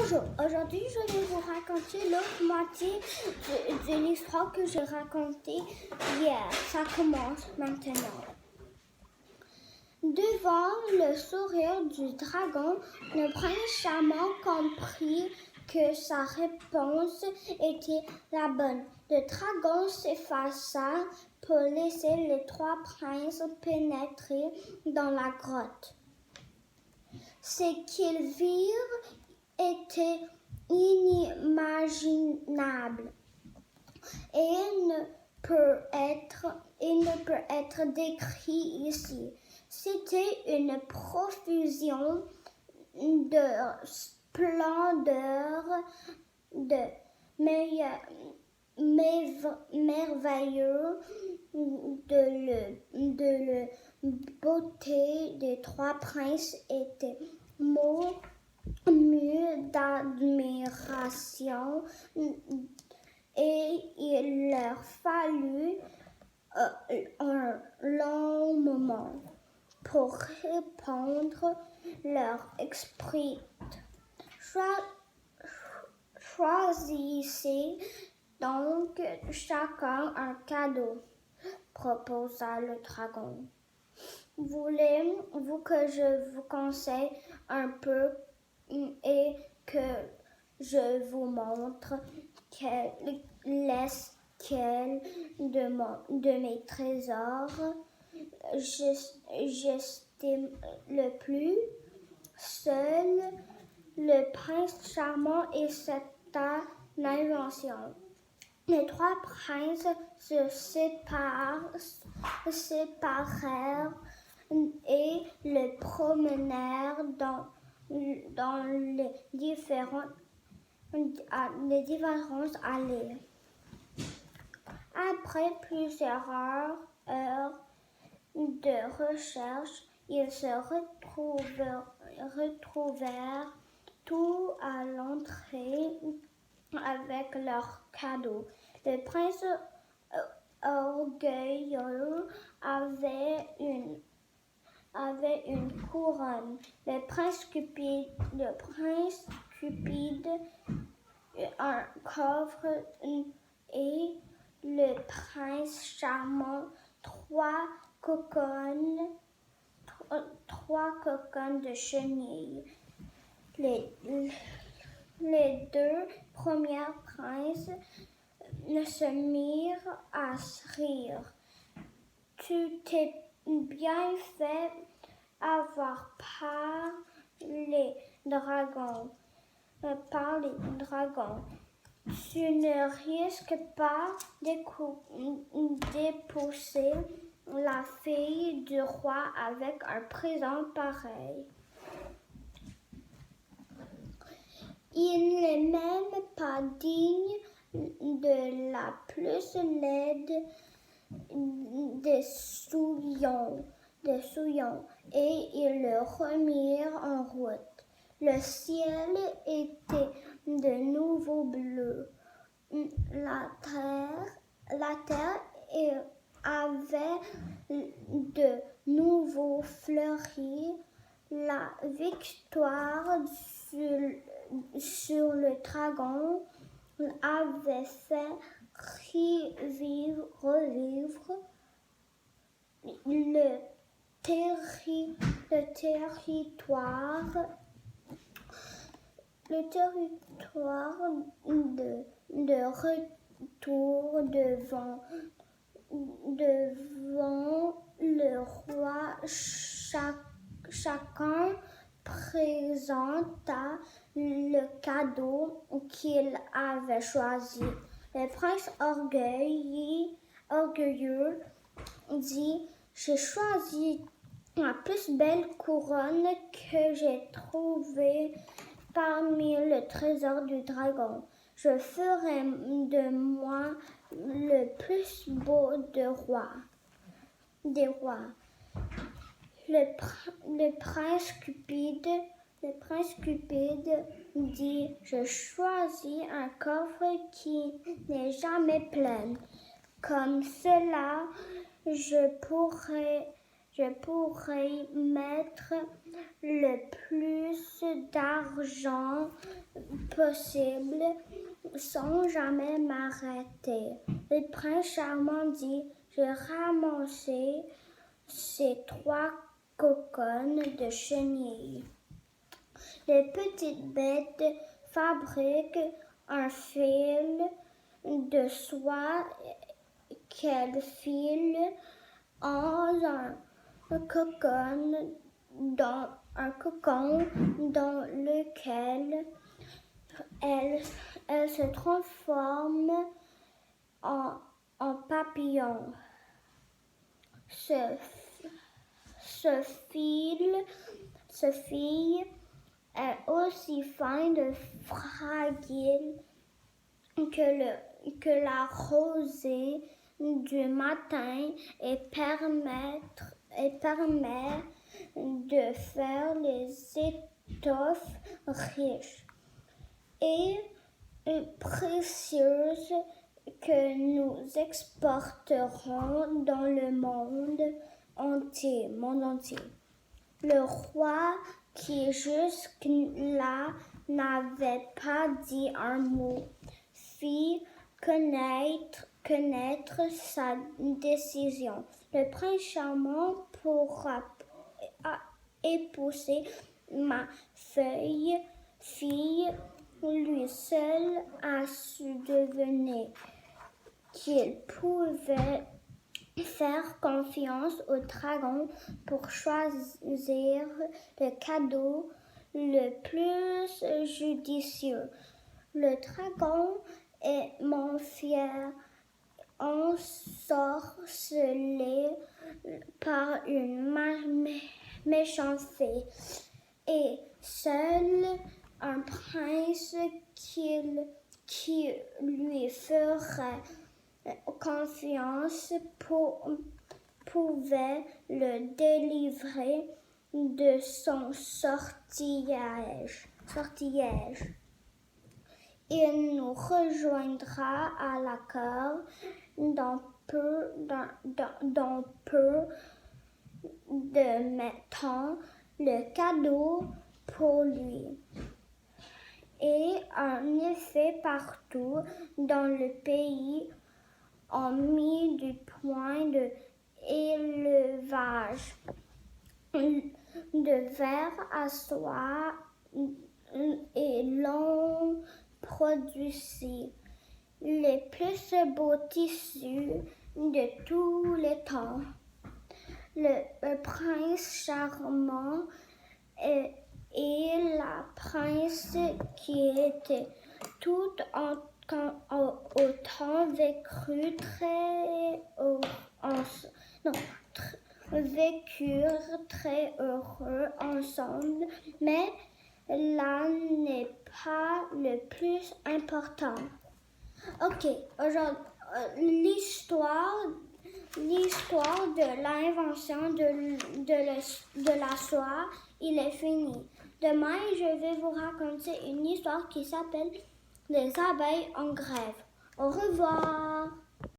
Bonjour, aujourd'hui je vais vous raconter l'autre moitié de l'histoire que j'ai racontée hier. Ça commence maintenant. Devant le sourire du dragon, le prince charmant comprit que sa réponse était la bonne. Le dragon s'effaça pour laisser les trois princes pénétrer dans la grotte. Ce qu'ils virent était inimaginable et ne peut être décrit ici. C'était une profusion de splendeur, de merveilleux, de beauté des trois princes était mû d'admiration et il leur fallut un long moment pour répondre leur esprit. Choisissez donc chacun un cadeau, proposa le dragon. Voulez-vous que je vous conseille un peu et que je vous montre lesquels de mes trésors j'estime le plus? Seul le prince charmant et cette invention. Les trois princes se séparèrent et le promenèrent dans les différentes allées. Après plusieurs heures de recherche, ils se retrouvèrent tout à l'entrée avec leurs cadeaux. Le prince orgueilleux avait une couronne, le prince cupide un coffre et le prince charmant trois cocones de chenilles. Les deux premiers princes se mirent à rire. Tu t'es bien fait avoir par les dragons. Tu ne risques pas d'épousser la fille du roi avec un présent pareil. Il n'est même pas digne de la plus laide des souillons, et ils le remirent en route. Le ciel était de nouveau bleu. La terre avait de nouveau fleuri. La victoire sur le dragon avait fait revivre le territoire de retour devant le roi. Chacun présenta le cadeau qu'il avait choisi. Le prince orgueilleux dit: j'ai choisi la plus belle couronne que j'ai trouvée parmi le trésor du dragon. Je ferai de moi le plus beau des rois. Le prince Cupide dit: je choisis un coffre qui n'est jamais plein. Comme cela, je pourrai je pourrai mettre le plus d'argent possible sans jamais m'arrêter. Le prince charmant dit, j'ai ramassé ces 3 cocones de chenilles. Les petites bêtes fabriquent un fil de soie qu'elles filent en un cocon dans lequel elles se transforment en papillon. Ce fil est aussi fin de fragile que la rosée du matin et permet de faire les étoffes riches et précieuses que nous exporterons dans le monde entier. Le roi, qui jusque-là n'avait pas dit un mot, fit connaître sa décision. Le prince charmant pourra épouser ma fille, lui seul a su deviner qu'il pouvait faire confiance au dragon pour choisir le cadeau le plus judicieux. Le dragon est mon fier ensorcelé par une méchante fée, et seul un prince qui lui ferait confiance pouvait le délivrer de son sortilège. Il nous rejoindra à la cour dans peu de temps. Le cadeau pour lui. Et en effet, partout dans le pays, on mit du point de élevage de vers à soie et l'on produisit les plus beaux tissus de tous les temps. Le prince charmant et la princesse qui étaient toutes autant vécurent très heureux ensemble, mais là n'est pas le plus important. Ok, aujourd'hui, l'histoire de l'invention de la soie, il est fini. Demain, je vais vous raconter une histoire qui s'appelle Les abeilles en grève. Au revoir!